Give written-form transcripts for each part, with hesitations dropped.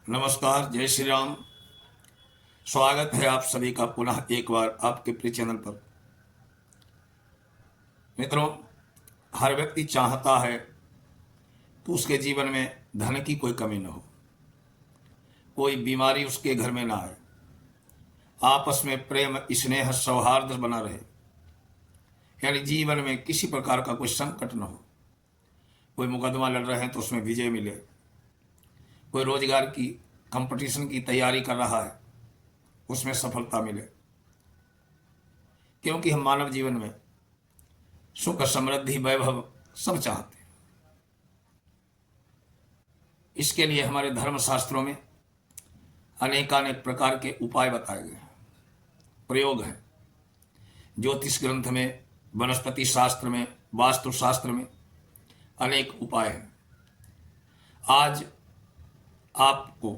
नमस्कार, जय श्री राम। स्वागत है आप सभी का पुनः एक बार आपके प्रिय चैनल पर। मित्रों, हर व्यक्ति चाहता है कि उसके जीवन में धन की कोई कमी न हो, कोई बीमारी उसके घर में ना आए, आपस में प्रेम स्नेह सौहार्द बना रहे, यानी जीवन में किसी प्रकार का कोई संकट न हो। कोई मुकदमा लड़ रहे हैं तो उसमें विजय मिले, कोई रोजगार की कंपटीशन की तैयारी कर रहा है उसमें सफलता मिले, क्योंकि हम मानव जीवन में सुख समृद्धि वैभव सब चाहते हैं। इसके लिए हमारे धर्म शास्त्रों में अनेकानेक प्रकार के उपाय बताए गए हैं, प्रयोग हैं। ज्योतिष ग्रंथ में, वनस्पति शास्त्र में, वास्तु शास्त्र में अनेक उपाय हैं। आज आपको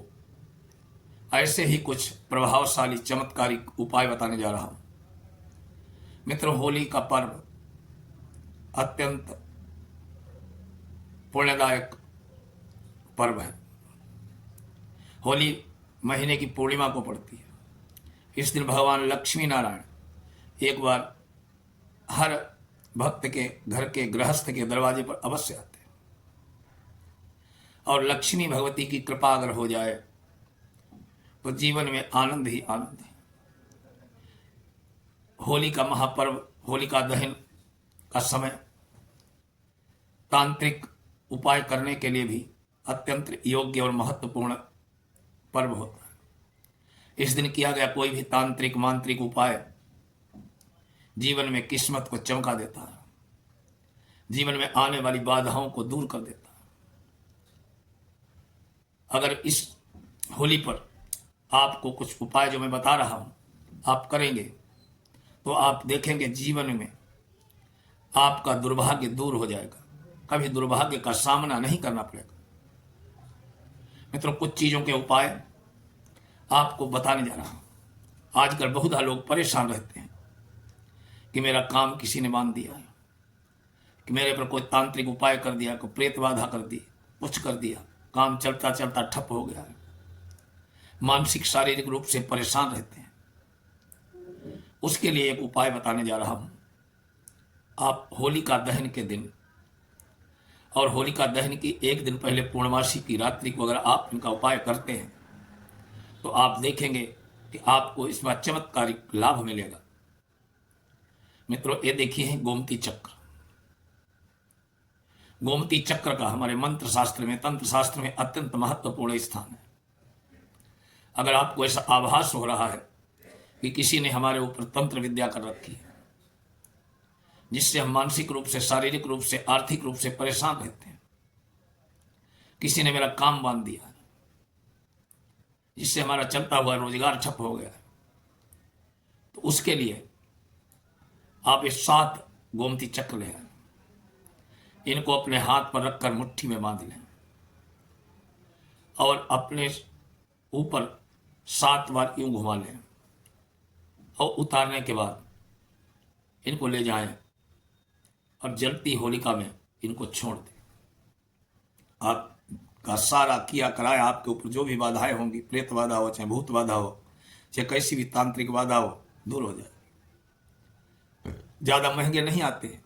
ऐसे ही कुछ प्रभावशाली चमत्कारिक उपाय बताने जा रहा हूं। मित्रों, होली का पर्व अत्यंत पुण्यदायक पर्व है। होली महीने की पूर्णिमा को पड़ती है। इस दिन भगवान लक्ष्मी नारायण एक बार हर भक्त के घर के गृहस्थ के दरवाजे पर अवश्य आते हैं, और लक्ष्मी भगवती की कृपा अगर हो जाए तो जीवन में आनंद ही आनंद है। होली का महापर्व, होलिका दहन का समय तांत्रिक उपाय करने के लिए भी अत्यंत योग्य और महत्वपूर्ण पर्व होता है। इस दिन किया गया कोई भी तांत्रिक मांत्रिक उपाय जीवन में किस्मत को चमका देता है, जीवन में आने वाली बाधाओं को दूर कर देता है। अगर इस होली पर आपको कुछ उपाय जो मैं बता रहा हूं आप करेंगे तो आप देखेंगे जीवन में आपका दुर्भाग्य दूर हो जाएगा, कभी दुर्भाग्य का सामना नहीं करना पड़ेगा। मित्रों, कुछ चीजों के उपाय आपको बताने जा रहा हूं। आजकल बहुत लोग परेशान रहते हैं कि मेरा काम किसी ने बांध दिया है, कि मेरे पर कोई तांत्रिक उपाय कर दिया, कोई प्रेत बाधा कर दी, कुछ कर दिया, काम चलता चलता ठप हो गया है। मानसिक शारीरिक रूप से परेशान रहते हैं। उसके लिए एक उपाय बताने जा रहा हूं। आप होलिका दहन के दिन और होलिका दहन की एक दिन पहले पूर्णमासी की रात्रि को अगर आप इनका उपाय करते हैं तो आप देखेंगे कि आपको इसमें चमत्कारिक लाभ मिलेगा। मित्रों, ये देखिए है गोमती चक्र। गोमती चक्र का हमारे मंत्र शास्त्र में, तंत्र शास्त्र में अत्यंत महत्वपूर्ण स्थान है। अगर आपको ऐसा आभास हो रहा है कि किसी ने हमारे ऊपर तंत्र विद्या कर रखी है, जिससे हम मानसिक रूप से, शारीरिक रूप से, आर्थिक रूप से परेशान रहते हैं, किसी ने मेरा काम बांध दिया है, जिससे हमारा चलता हुआ रोजगार ठप हो गया है, तो उसके लिए आप ये 7 गोमती चक्र ले आए। इनको अपने हाथ पर रखकर मुट्ठी में बांध लें और अपने ऊपर 7 बार यूं घुमा लें, और उतारने के बाद इनको ले जाएं और जलती होलिका में इनको छोड़ दें। आपका सारा किया कराया, आपके ऊपर जो भी बाधाएं होंगी, प्रेत बाधा हो, चाहे भूत बाधा हो, चाहे कैसी भी तांत्रिक बाधा हो, दूर हो जाए। ज्यादा महंगे नहीं आते।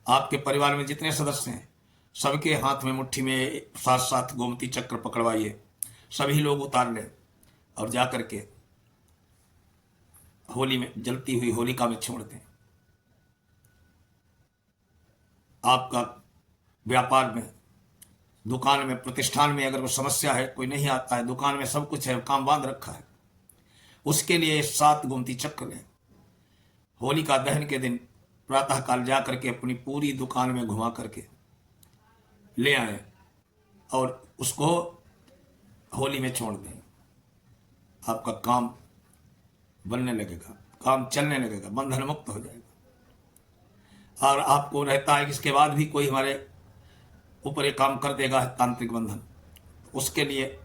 आपके परिवार में जितने सदस्य हैं सबके हाथ में मुट्ठी में 7-7 गोमती चक्र पकड़वाइए, सभी लोग उतार लें और जाकर के होली में, जलती हुई होलिका में छोड़ दें। आपका व्यापार में, दुकान में, प्रतिष्ठान में अगर कोई समस्या है, कोई नहीं आता है, दुकान में सब कुछ है, काम बांध रखा है, उसके लिए 7 गोमती चक्र लें। होलिका दहन के दिन प्रातःकाल जाकर के अपनी पूरी दुकान में घुमा करके ले आए और उसको होली में छोड़ दें। आपका काम बनने लगेगा, काम चलने लगेगा, बंधन मुक्त हो जाएगा। और आपको रहता है कि इसके बाद भी कोई हमारे ऊपर एक काम कर देगा तांत्रिक बंधन, उसके लिए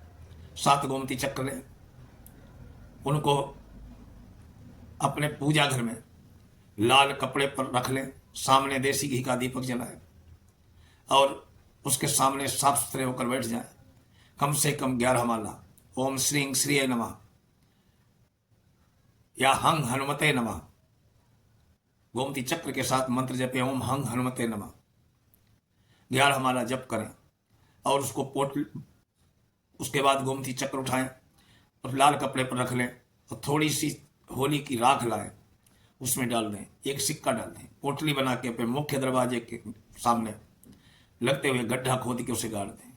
7 गोमती चक्र लें, उनको अपने पूजा घर में लाल कपड़े पर रख लें, सामने देसी घी का दीपक जलाएं और उसके सामने साफ सुथरे होकर बैठ जाए। कम से कम 11 माला ओम श्रीं श्रीये नमः या हंग हनुमते नमः। गोमती चक्र के साथ मंत्र जपे ओम हंग हनुमते नमः। 11 माला जप करें और उसके बाद गोमती चक्र उठाएं और लाल कपड़े पर रख लें और थोड़ी सी होली की राख लाएं, उसमें डाल दें, एक सिक्का डाल दें, पोटली बना के अपने मुख्य दरवाजे के सामने लगते हुए गड्ढा खोद के उसे गाड़ दें।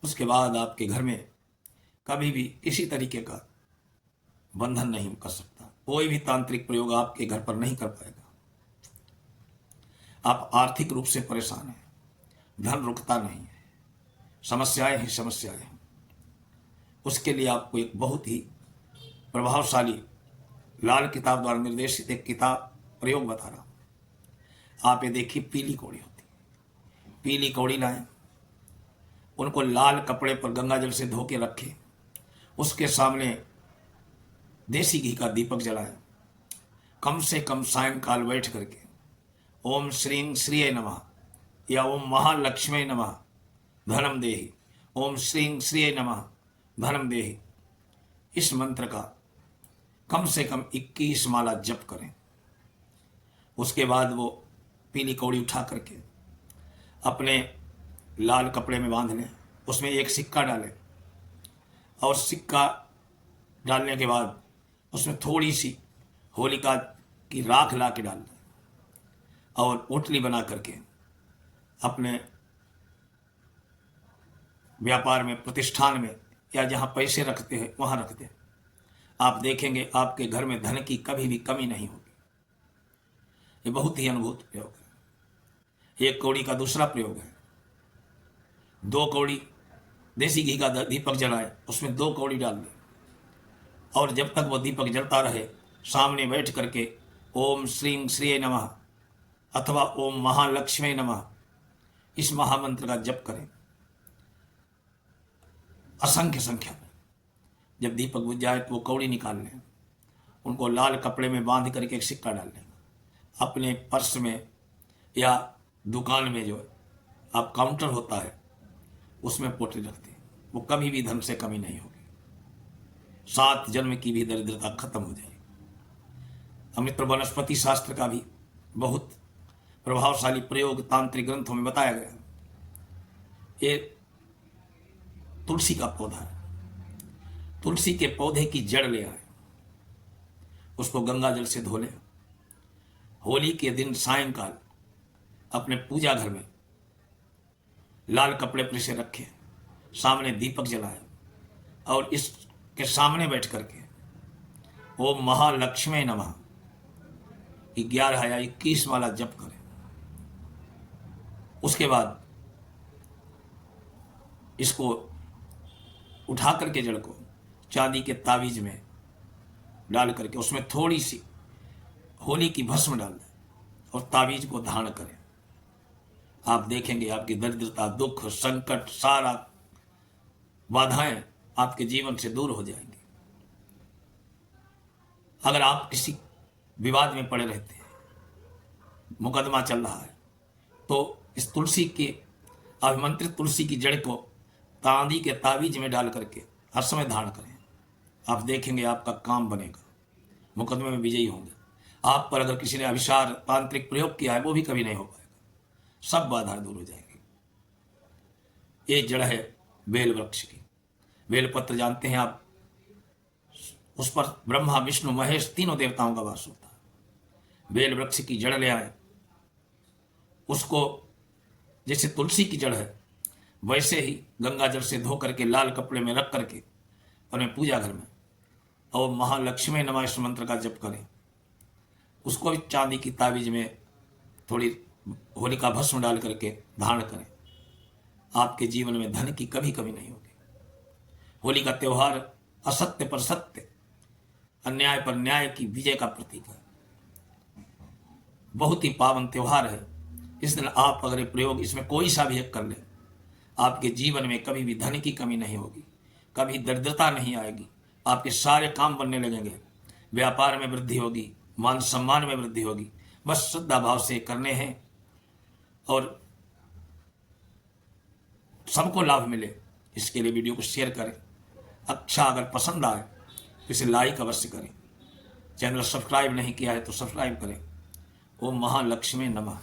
उसके बाद आपके घर में कभी भी किसी तरीके का बंधन नहीं कर सकता, कोई भी तांत्रिक प्रयोग आपके घर पर नहीं कर पाएगा। आप आर्थिक रूप से परेशान हैं, धन रुकता नहीं है, समस्याएं ही समस्याएं हैं, उसके लिए आपको एक बहुत ही प्रभावशाली लाल किताब द्वारा निर्देशित एक किताब प्रयोग बता रहा हूं। आप ये देखिए, पीली कौड़ी होती है, पीली कौड़ी लाएं, उनको लाल कपड़े पर गंगा जल से धो के रखें, उसके सामने देसी घी का दीपक जलाएं, कम से कम सायंकाल बैठ करके ओम श्रीं श्रीये नमः या ओम महालक्ष्मी नमः धनम देहि, ओम श्रीं श्रीये नमः धनम देहि, इस मंत्र का कम से कम 21 माला जप करें। उसके बाद वो पीली कौड़ी उठा करके अपने लाल कपड़े में बांध लें, उसमें एक सिक्का डालें और सिक्का डालने के बाद उसमें थोड़ी सी होलिका की राख ला के डाल दें और पोटली बना करके अपने व्यापार में, प्रतिष्ठान में या जहाँ पैसे रखते हैं वहाँ रख दें। आप देखेंगे आपके घर में धन की कभी भी कमी नहीं होगी। ये बहुत ही अनुभूत प्रयोग है। एक कौड़ी का दूसरा प्रयोग है, 2 कौड़ी देसी घी का दीपक जलाए, उसमें 2 कौड़ी डाल दें और जब तक वो दीपक जलता रहे सामने बैठ करके ओम श्रीं श्रीये नमः अथवा ओम महालक्ष्मी नमः इस महामंत्र का जप करें असंख्य संख्या में। जब दीपक बुझ जाए तो वो कौड़ी निकाल लें, उनको लाल कपड़े में बांध करके एक सिक्का डाल लें, अपने पर्स में या दुकान में जो आप काउंटर होता है उसमें पोटली रख दें। वो कभी भी धन से कमी नहीं होगी, 7 जन्म की भी दरिद्रता खत्म हो जाएगी। अमित्र वनस्पति शास्त्र का भी बहुत प्रभावशाली प्रयोग तांत्रिक ग्रंथों में बताया गया। ये तुलसी का पौधा है, तुलसी के पौधे की जड़ ले आए, उसको गंगा जल से धो लें, होली के दिन सायंकाल अपने पूजा घर में लाल कपड़े पर इसे रखें, सामने दीपक जलाएं और इसके सामने बैठ करके ओम महालक्ष्मी नमः 11 या 21 माला जप करें। उसके बाद इसको उठा करके जड़ को चांदी के तावीज में डाल करके उसमें थोड़ी सी होली की भस्म डाल दें और तावीज को धारण करें। आप देखेंगे आपकी दरिद्रता, दुख, संकट, सारा बाधाएं आपके जीवन से दूर हो जाएंगी। अगर आप किसी विवाद में पड़े रहते हैं, मुकदमा चल रहा है, तो इस तुलसी के अभिमंत्रित तुलसी की जड़ को चांदी के तावीज में डाल करके हर समय धारण करें। आप देखेंगे आपका काम बनेगा, मुकदमे में विजयी होंगे। आप पर अगर किसी ने अभिशार तांत्रिक प्रयोग किया है वो भी कभी नहीं हो पाएगा, सब बाधाएं दूर हो जाएगी। ये जड़ है बेल वृक्ष की। बेलपत्र जानते हैं आप, उस पर ब्रह्मा विष्णु महेश तीनों देवताओं का वास होता है। बेल वृक्ष की जड़ ले आए, उसको जैसे तुलसी की जड़ है वैसे ही गंगा जल से धो करके लाल कपड़े में रख करके अपने पूजा घर में और महालक्ष्मी नमः इस मंत्र का जप करें। उसको भी चांदी की तावीज में थोड़ी होलिका भस्म डाल करके धारण करें। आपके जीवन में धन की कभी कमी नहीं होगी। होली का त्यौहार असत्य पर सत्य, अन्याय पर न्याय की विजय का प्रतीक है। बहुत ही पावन त्यौहार है। इस दिन आप अगर प्रयोग इसमें कोई सा भी एक कर ले, आपके जीवन में कभी भी धन की कमी नहीं होगी, कभी दरिद्रता नहीं आएगी, आपके सारे काम बनने लगेंगे, व्यापार में वृद्धि होगी, मान सम्मान में वृद्धि होगी। बस श्रद्धा भाव से करने हैं और सबको लाभ मिले, इसके लिए वीडियो को शेयर करें। अच्छा अगर पसंद आए तो इसे लाइक अवश्य करें। चैनल सब्सक्राइब नहीं किया है तो सब्सक्राइब करें। ओम महालक्ष्मी नमः।